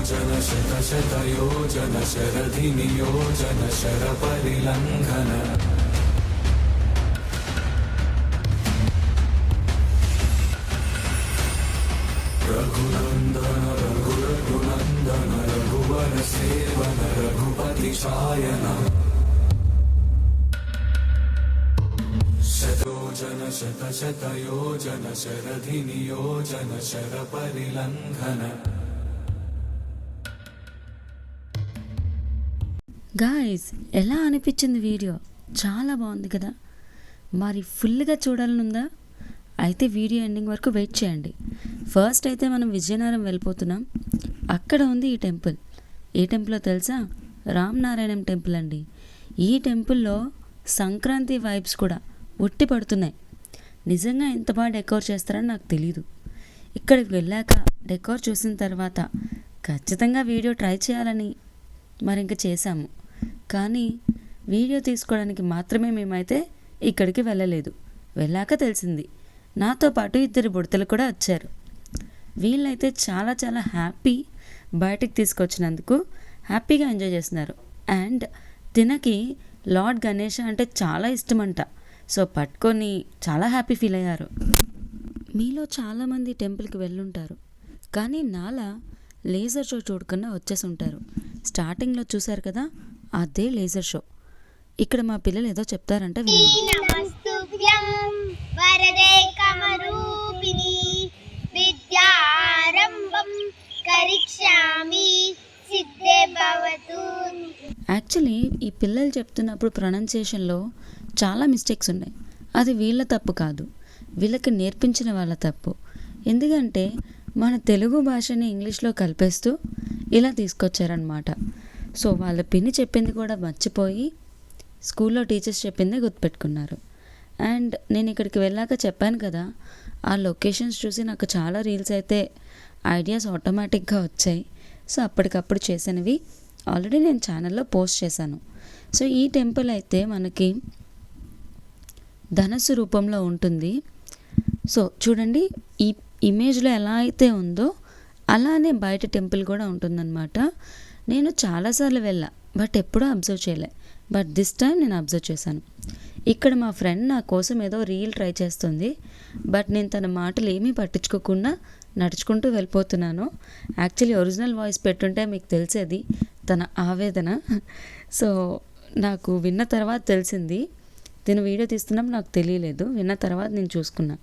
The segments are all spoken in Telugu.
शतशतयोजन शरधिनियोजन शरपरिलङ्घन रघुनन्दन रघुरघुनन्दन रघुवर सेवन रघुपति शायन शतोजन शतशतयोजन शरधिनियोजन शरपरिलङ्घन. గాయ్స్, ఎలా అనిపించింది వీడియో? చాలా బాగుంది కదా. మరి ఫుల్గా చూడాలనుందా? అయితే వీడియో ఎండింగ్ వరకు వెయిట్ చేయండి. ఫస్ట్ అయితే మనం విజయనగరం వెళ్ళిపోతున్నాం. అక్కడ ఉంది ఈ టెంపుల్. ఏ టెంపుల్లో తెలుసా? రామనారాయణం టెంపుల్ అండి. ఈ టెంపుల్లో సంక్రాంతి వైబ్స్ కూడా ఒట్టి పడుతున్నాయి. నిజంగా ఎంత బాగా డెకోర్ చేస్తారని నాకు తెలీదు. ఇక్కడికి వెళ్ళాక డెకోర్ చూసిన తర్వాత ఖచ్చితంగా వీడియో ట్రై చేయాలని మరింక చేశాము. కానీ వీడియో తీసుకోవడానికి మాత్రమే మేమైతే ఇక్కడికి వెళ్ళలేదు. వెళ్ళాక తెలిసింది, నాతో పాటు 2 బుడతలు కూడా వచ్చారు. వీళ్ళైతే చాలా చాలా హ్యాపీ. బయటికి తీసుకొచ్చినందుకు హ్యాపీగా ఎంజాయ్ చేస్తున్నారు. అండ్ తినకి లార్డ్ గణేష్ అంటే చాలా ఇష్టమంట. సో పట్టుకొని చాలా హ్యాపీ ఫీల్ అయ్యారు. మీలో చాలామంది టెంపుల్కి వెళ్ళుంటారు, కానీ నాలా లేజర్ షో చూడకుండా వచ్చేసి ఉంటారు. స్టార్టింగ్లో చూశారు కదా, అదే లేజర్ షో. ఇక్కడ మా పిల్లలు ఏదో చెప్తారంట, వినండి. యాక్చువల్లీ ఈ పిల్లలు చెప్తున్నప్పుడు ప్రొనౌన్సియేషన్లో చాలా మిస్టేక్స్ ఉన్నాయి. అది వీళ్ళ తప్పు కాదు, వీళ్ళకి నేర్పించిన వాళ్ళ తప్పు. ఎందుకంటే మన తెలుగు భాషని ఇంగ్లీష్లో కలిపేస్తూ ఇలా తీసుకొచ్చారనమాట. సో వాళ్ళ పిన్ని చెప్పింది కూడా మర్చిపోయి స్కూల్లో టీచర్స్ చెప్పిందే గుర్తుపెట్టుకున్నారు. అండ్ నేను ఇక్కడికి వెళ్ళాక చెప్పాను కదా, ఆ లొకేషన్స్ చూసి నాకు చాలా రీల్స్ అయితే ఐడియాస్ ఆటోమేటిక్గా వచ్చాయి. సో అప్పటికప్పుడు చేసినవి ఆల్రెడీ నేను ఛానల్లో పోస్ట్ చేశాను. సో ఈ టెంపుల్ అయితే మనకి ధనస్సు రూపంలో ఉంటుంది. సో చూడండి, ఈ ఇమేజ్లో ఎలా అయితే ఉందో అలానే బయట టెంపుల్ కూడా ఉంటుందన్నమాట. నేను చాలాసార్లు వెళ్ళా, బట్ ఎప్పుడూ అబ్జర్వ్ చేయలే. బట్ దిస్ టైం నేను అబ్జర్వ్ చేశాను. ఇక్కడ మా ఫ్రెండ్ నా కోసం ఏదో రీల్ ట్రై చేస్తుంది, బట్ నేను తన మాటలు ఏమీ పట్టించుకోకుండా నడుచుకుంటూ వెళ్ళిపోతున్నాను. యాక్చువల్లీ ఒరిజినల్ వాయిస్ పెట్టుంటే మీకు తెలిసేది తన ఆవేదన. సో నాకు విన్న తర్వాత తెలిసింది, తిను వీడియో తీస్తున్నప్పుడు నాకు తెలియలేదు. విన్న తర్వాత నేను చూసుకున్నా,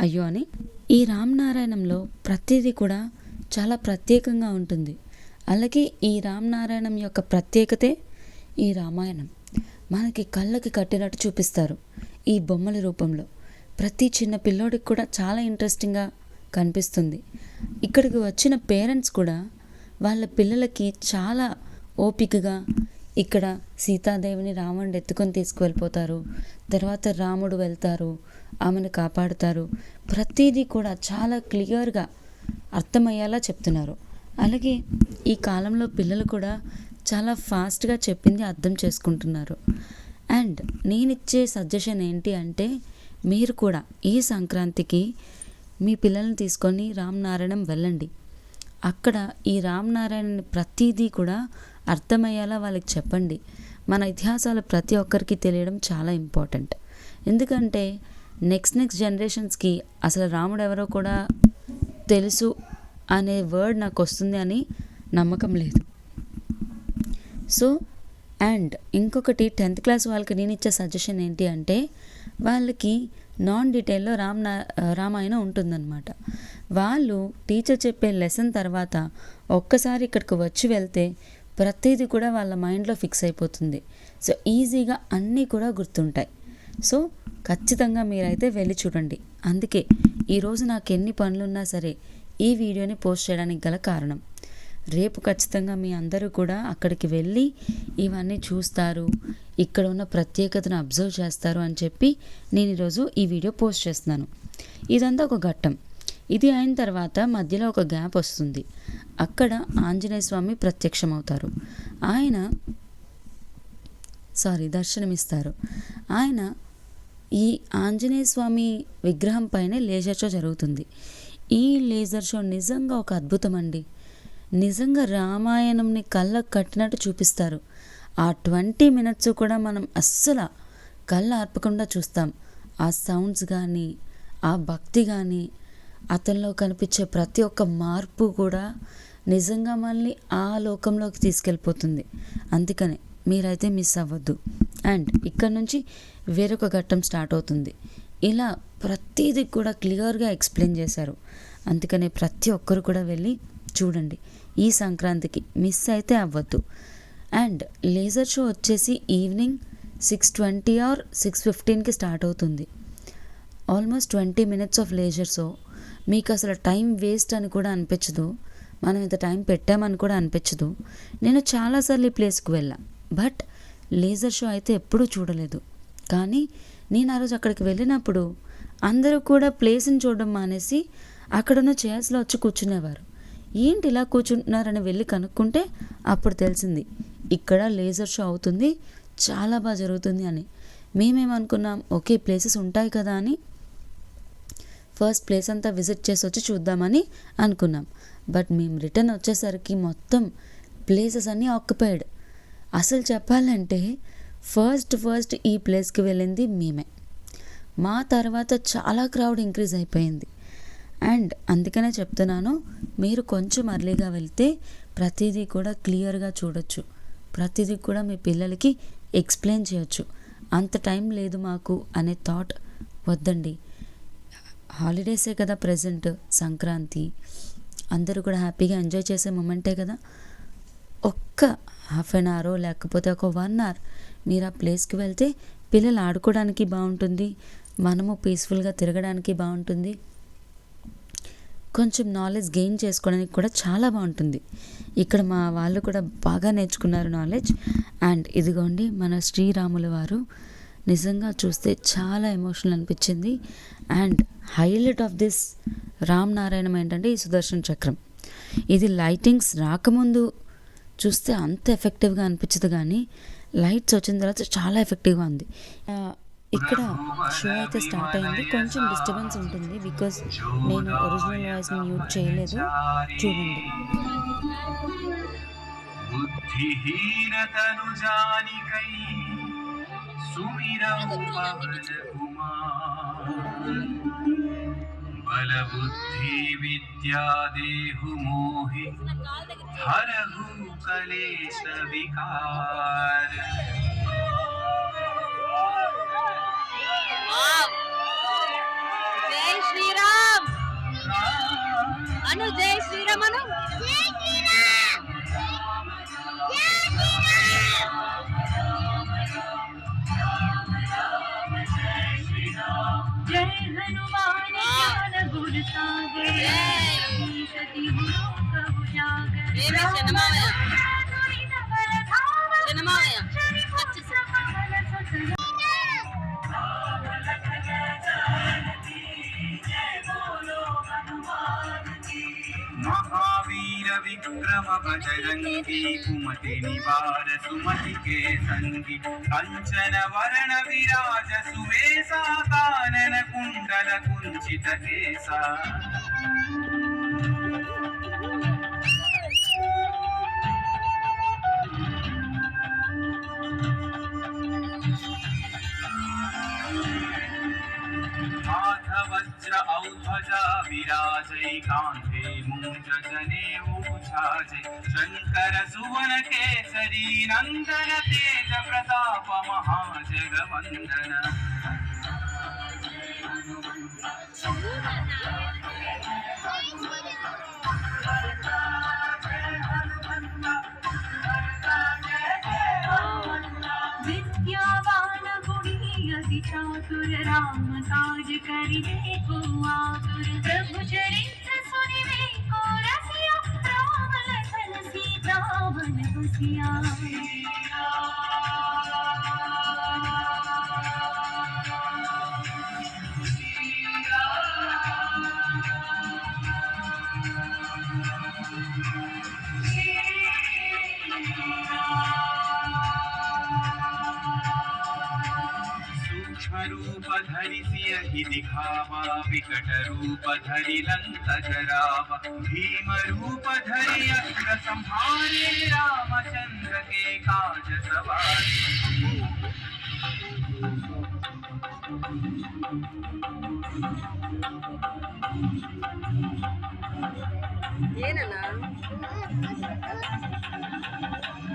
అయ్యో అని. ఈ రామనారాయణంలో ప్రతిదీ కూడా చాలా ప్రత్యేకంగా ఉంటుంది. అలాగే ఈ రామనారాయణం యొక్క ప్రత్యేకతే ఈ రామాయణం. మనకి కళ్ళకి కట్టినట్టు చూపిస్తారు ఈ బొమ్మల రూపంలో. ప్రతి చిన్న పిల్లోడికి కూడా చాలా ఇంట్రెస్టింగ్గా కనిపిస్తుంది. ఇక్కడికి వచ్చిన పేరెంట్స్ కూడా వాళ్ళ పిల్లలకి చాలా ఓపికగా ఇక్కడ సీతాదేవిని రాముడిని ఎత్తుకొని తీసుకువెళ్ళిపోతారు. తర్వాత రాముడు వెళ్తారు, ఆమెను కాపాడుతారు. ప్రతిదీ కూడా చాలా క్లియర్గా అర్థమయ్యేలా చెప్తున్నారు. అలాగే ఈ కాలంలో పిల్లలు కూడా చాలా ఫాస్ట్గా చెప్పింది అర్థం చేసుకుంటున్నారు. అండ్ నేను ఇచ్చే సజెషన్ ఏంటి అంటే, మీరు కూడా ఈ సంక్రాంతికి మీ పిల్లల్ని తీసుకొని రామనారాయణం వెళ్ళండి. అక్కడ ఈ రామనారాయణ ప్రతిదీ కూడా అర్థమయ్యేలా వాళ్ళకి చెప్పండి. మన ఇతిహాసాలు ప్రతి ఒక్కరికి తెలియడం చాలా ఇంపార్టెంట్. ఎందుకంటే నెక్స్ట్ జనరేషన్స్కి అసలు రాముడు ఎవరో కూడా తెలుసు అనే వర్డ్ నాకు వస్తుంది అని నమ్మకం లేదు. సో అండ్ ఇంకొకటి 10th క్లాస్ వాళ్ళకి నేను ఇచ్చే సజెషన్ ఏంటి అంటే, వాళ్ళకి నాన్ డీటెయిల్లో రామాయణం ఉంటుందన్నమాట. వాళ్ళు టీచర్ చెప్పే లెసన్ తర్వాత ఒక్కసారి ఇక్కడికి వచ్చి వెళ్తే ప్రతిదీ కూడా వాళ్ళ మైండ్లో ఫిక్స్ అయిపోతుంది. సో ఈజీగా అన్నీ కూడా గుర్తుంటాయి. సో ఖచ్చితంగా మీరైతే వెళ్ళి చూడండి. అందుకే ఈరోజు నాకు ఎన్ని పనులున్నా సరే ఈ వీడియోని పోస్ట్ చేయడానికి గల కారణం. రేపు ఖచ్చితంగా మీ అందరూ కూడా అక్కడికి వెళ్ళి ఇవన్నీ చూస్తారు, ఇక్కడ ఉన్న ప్రత్యేకతను అబ్జర్వ్ చేస్తారు అని చెప్పి నేను ఈరోజు ఈ వీడియో పోస్ట్ చేస్తున్నాను. ఇదంతా ఒక ఘట్టం. ఇది అయిన తర్వాత మధ్యలో ఒక గ్యాప్ వస్తుంది. అక్కడ ఆంజనేయ స్వామి ప్రత్యక్షమవుతారు. ఆయన దర్శనమిస్తారు. ఆయన ఈ ఆంజనేయ స్వామి విగ్రహం పైనే లేజర్ షో జరుగుతుంది. ఈ లేజర్ షో నిజంగా ఒక అద్భుతం అండి. నిజంగా రామాయణంని కళ్ళకు కట్టినట్టు చూపిస్తారు. ఆ 20 మినిట్స్ కూడా మనం అస్సలు కళ్ళు ఆర్పకుండా చూస్తాం. ఆ సౌండ్స్ కానీ, ఆ భక్తి కానీ, అతనిలో కనిపించే ప్రతి ఒక్క మార్పు కూడా నిజంగా మనల్ని ఆ లోకంలోకి తీసుకెళ్ళిపోతుంది. అందుకనే మీరైతే మిస్ అవ్వద్దు. అండ్ ఇక్కడ నుంచి వేరొక ఘట్టం స్టార్ట్ అవుతుంది. ఇలా ప్రతిదీ కూడా క్లియర్గా ఎక్స్ప్లెయిన్ చేశారు. అందుకనే ప్రతి ఒక్కరు కూడా వెళ్ళి చూడండి. ఈ సంక్రాంతికి మిస్ అయితే అవ్వద్దు. అండ్ లేజర్ షో వచ్చేసి ఈవినింగ్ 6:20 ఆర్ 6:15కి స్టార్ట్ అవుతుంది. Almost 20 minutes of laser show. మీకు అసలు టైం వేస్ట్ అని కూడా అనిపించదు. మనం ఇంత టైం పెట్టామని కూడా అనిపించదు. నేను చాలాసార్లు ఈ ప్లేస్కి వెళ్ళా, బట్ లేజర్ షో అయితే ఎప్పుడూ చూడలేదు. కానీ నేను ఆ రోజు అక్కడికి వెళ్ళినప్పుడు అందరూ కూడా ప్లేస్ని చూడడం మానేసి అక్కడున్న చైర్స్లో వచ్చి కూర్చునేవారు. ఏంటి ఇలా కూర్చుంటున్నారని వెళ్ళి కనుక్కుంటే అప్పుడు తెలిసింది ఇక్కడ లేజర్ షో అవుతుంది, చాలా బాగా జరుగుతుంది అని. మేమేమనుకున్నాం, ఓకే ప్లేసెస్ ఉంటాయి కదా అని ఫస్ట్ ప్లేస్ అంతా విజిట్ చేసి వచ్చి చూద్దామని అనుకున్నాం. బట్ మేము రిటర్న్ వచ్చేసరికి మొత్తం ప్లేసెస్ అన్నీ ఆక్యుపైడ్. అసలు చెప్పాలంటే ఫస్ట్ ఈ ప్లేస్కి వెళ్ళింది మేమే. మా తర్వాత చాలా క్రౌడ్ ఇంక్రీజ్ అయిపోయింది. అండ్ అందుకనే చెప్తున్నాను, మీరు కొంచెం అర్లీగా వెళ్తే ప్రతిదీ కూడా క్లియర్గా చూడొచ్చు. ప్రతిదీ కూడా మీ పిల్లలకి ఎక్స్ప్లెయిన్ చేయొచ్చు. అంత టైం లేదు మాకు అనే థాట్ వద్దండి. హాలిడేసే కదా ప్రజెంట్, సంక్రాంతి అందరూ కూడా హ్యాపీగా ఎంజాయ్ చేసే మూమెంటే కదా. ఒక్క హాఫ్ అన్ అవర్ లేకపోతే ఒక 1 అవర్ మీరు ఆ ప్లేస్కి వెళ్తే పిల్లలు ఆడుకోవడానికి బాగుంటుంది, మనము పీస్ఫుల్గా తిరగడానికి బాగుంటుంది, కొంచెం నాలెడ్జ్ గెయిన్ చేసుకోవడానికి కూడా చాలా బాగుంటుంది. ఇక్కడ మా వాళ్ళు కూడా బాగా నేర్చుకున్నారు నాలెడ్జ్. అండ్ ఇదిగోండి మన శ్రీరాముల వారు నిజంగా చూస్తే చాలా ఎమోషనల్ అనిపించింది. And highlight of this Ram నారాయణం ఏంటంటే ఈ సుదర్శన చక్రం. ఇది లైటింగ్స్ రాకముందు చూస్తే అంత ఎఫెక్టివ్గా అనిపించదు, కానీ లైట్స్ వచ్చిన తర్వాత చాలా ఎఫెక్టివ్గా ఉంది. ఇక్కడ షో అయితే స్టార్ట్ అయింది. కొంచెం డిస్టర్బెన్స్ ఉంటుంది బికాజ్ నేను ఒరిజినల్ వాయిస్ని మ్యూట్ చేయలేదు. చూడండి. బుద్ధిహీనతను జానికై సుమిరవు బల బుద్ధి విద్యా దేహు మోహి హరహు కలేశ వికార. జై శ్రీరామ్ అను, జై శ్రీరామ్ అను. జై శ్రీరామ్, జై శ్రీరామ్. జై హనుమాన్ జ్ఞాన గుణ సాగర, సతి గురు కహు జాగర. వేరే చిన్నమావయ్య महावीर विक्रम बजरंगी कुमति निवार सुमति के संगी कंचन वरण विराज सुवेशा कानन कुंडल कुंचित केसा. वज्र औध्वजा विराजै कांधे मूंज जनेऊ छाजै शंकर सुवन केसरी नंदन तेज प्रताप महाजगवंदन. विद्यावान गुणी चातुर राम काज करिबे को आतुर. प्रभु चरित्र सुनिबे को रसिया, राम लखन सीता मन बसिया. सूक्ष्म रूप धरि सियहि दिखावा, विकट रूप धरि लंक जरावा, भीम रूप धरि अस्त्र संहारे, रामचंद्र के काज सवारे।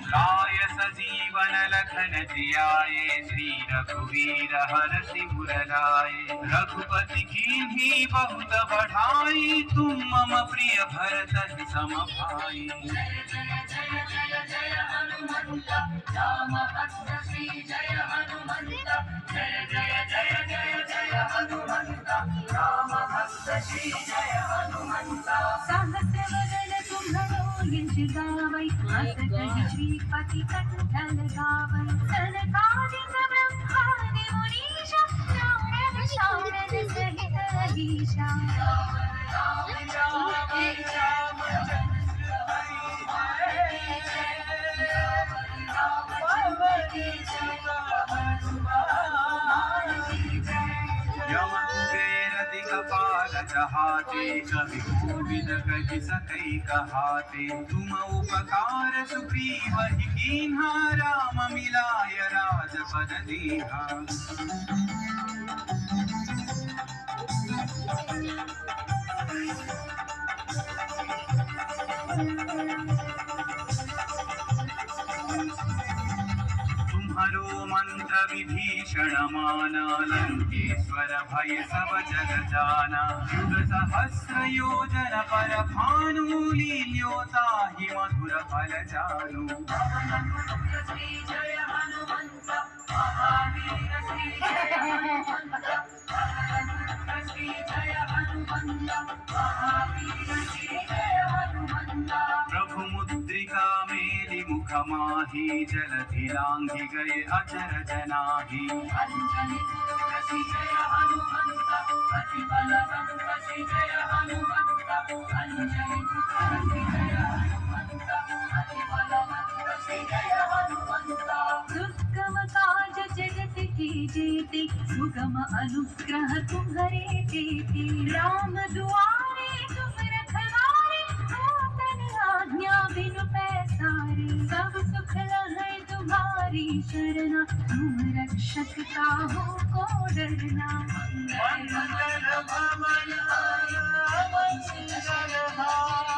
लाय सजीवन लखन जियाए, श्री रघुवीर हरषि उर लाए। रघुपति कीन्ही बहुत बढ़ाई, तुम मम प्रिय भरत सम भाई। जय जय जय जय जय हनुमंत, राम भक्त श्री जय हनुमंत। जय जय जय जय जय हनुमंत, राम भक्त श्री जय हनुमंत। सहस्र वदन तुम्हरो यश गावै, अस कहि श्रीपति कंठल गावै। सनकादिक ब्रह्मादि मुनीश, नारद शारद सहित अहीशा। राम राम राम कहाते, कवि कोविद कहि सकै कहाते। तुम उपकार सुग्रीव ही कीन्हा, राम मिलाय राजपद दीन्हा। तुम्हारो मंत्र विभीषण माना, लंकेश्वर भय सब जग जाना। युग सहस्र योजन पर भानु, लील्योता ही मधुर फल जानू। श्री जय हनुमंत, महावीर श्री जय हनुमंत। श्री जय हनुमंत, महावीर श्री जय हनुमंत। प्रभु मुद्रिका मेलि मुख माहि, जलधि लांघि गए अचर जनाहि। अंजनी पुत्र श्री जय हनुमंत, अति बलवंत श्री जय हनुमंत। अंजनी पुत्र श्री जय हनुमंत, अति बलवंत श्री जय हनुमंत। दुर्गम काज जगत के जेते, सुगम अनुग्रह तुम्हारे तेते। राम दुआरे तुम रखवारे, होतन आज्ञा बिनु पैसारे। सब सुख लहै तुम्हारी शरणा, तुम रक्षक काहू को डरना। मंगल भवन मंगल हारी,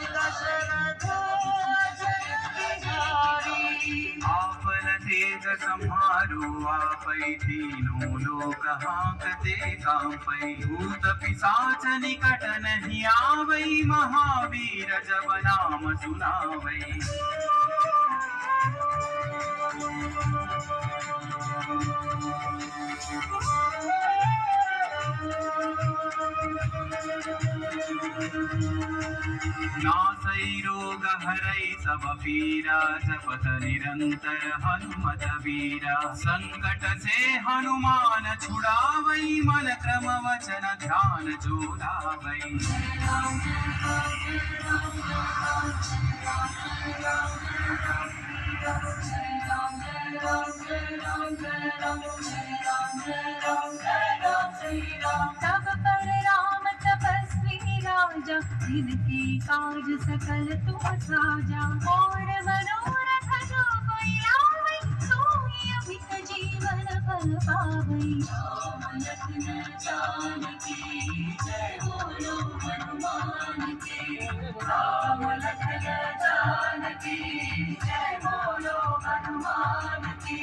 दशरथ आपन तेज संहारो, आपै तीनों लोक हांकते कांपै। भूत पिशाच निकट नहीं आवै, महावीर जब नाम सुनावै। नासै रोग हरै सब पीरा, जपत निरंतर हनुमत वीरा। संकट से हनुमान छुड़ावै, मन क्रम वचन ध्यान जो लावै। तब पर राम तपस्वी राजा, जिनके काज सकल तुम साजा। और मनोरथ जो कोई लावै, सोई अमित जीवन फल पावै। राम लखन जानकी जय बोलो हनुमान की। राम लखन जानकी जय बोलो हनुमान की।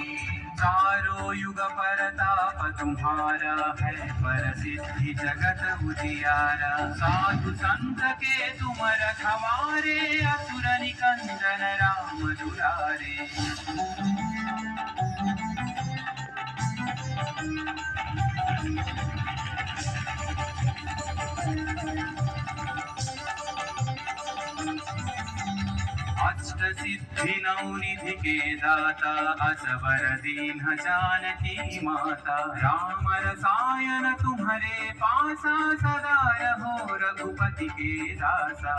चारों युग परताप तुम्हारा है, प्रसिद्धि जगत उजियारा। साधु संत के तुम रखवारे, असुर निकंदन राम दुलारे। अष्ट सिद्धि नौ निधि के दाता, असवर दीन जानकी माता। राम रसायन तुम्हारे पासा, सदा रहो रघुपति के दासा।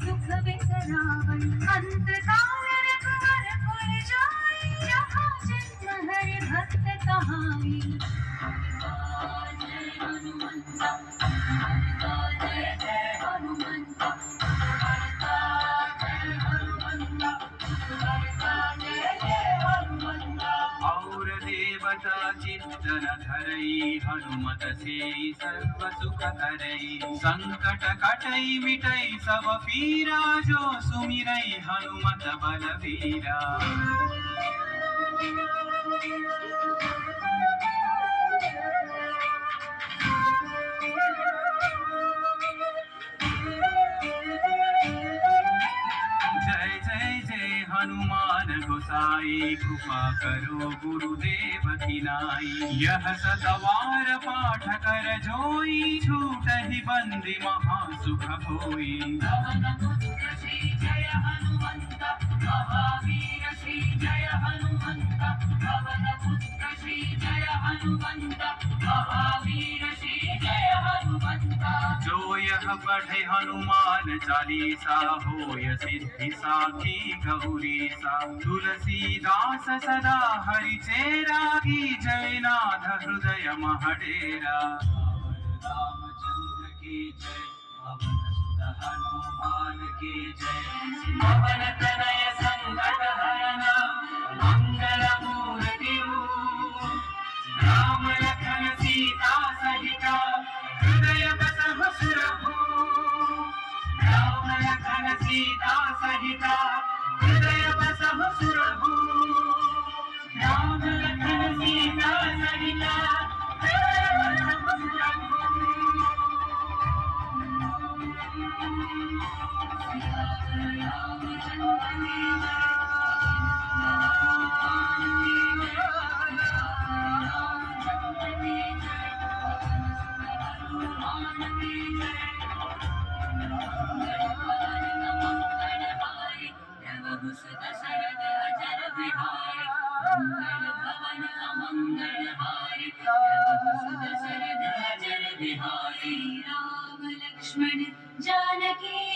सुख बिसरावै अंत काल रघुवर पुर जाई जहाँ जन्म हरि भक्त कहाई जय हनुमंता जय जय हनुमंता जय हनुमंता जय जय हनुमंता और देवता चित्तन धरई हनुमत से सर्व सुख करई संकट कटई मिटई सब पीरा जो सुमिरई हनुमत बलवीरा जय जय जय हनुमान गोसाई कृपा करो गुरुदेव की नाई यह सतवार पाठ कर जोई छूटहि बंदी महासुख होई पवन पुत्र श्री जय हनुमंत महावीर श्री जय हनुमंत पवन पुत्र श्री जय हनुमंत महावीर श्री जय हनुमंत जो यह पढ़े हनुमान चालीसा होय सिद्धि साखी गौरीसा तुलसीदास सदा हरि चेरा की जय नाथ हृदय महडेरा रामचंद्र की जय पवन सुत हनुमान की जय पवन तनय संकट हरना मंगल मूर्ति राम लखन सीता सहिता हृदय बसहु सुरभूप राम लखन सीता सहिता हृदय बसहु सुरभूप राम लखन सीता सहिता हृदय बसहु सुरभूप राम लक्ष्मण जानकी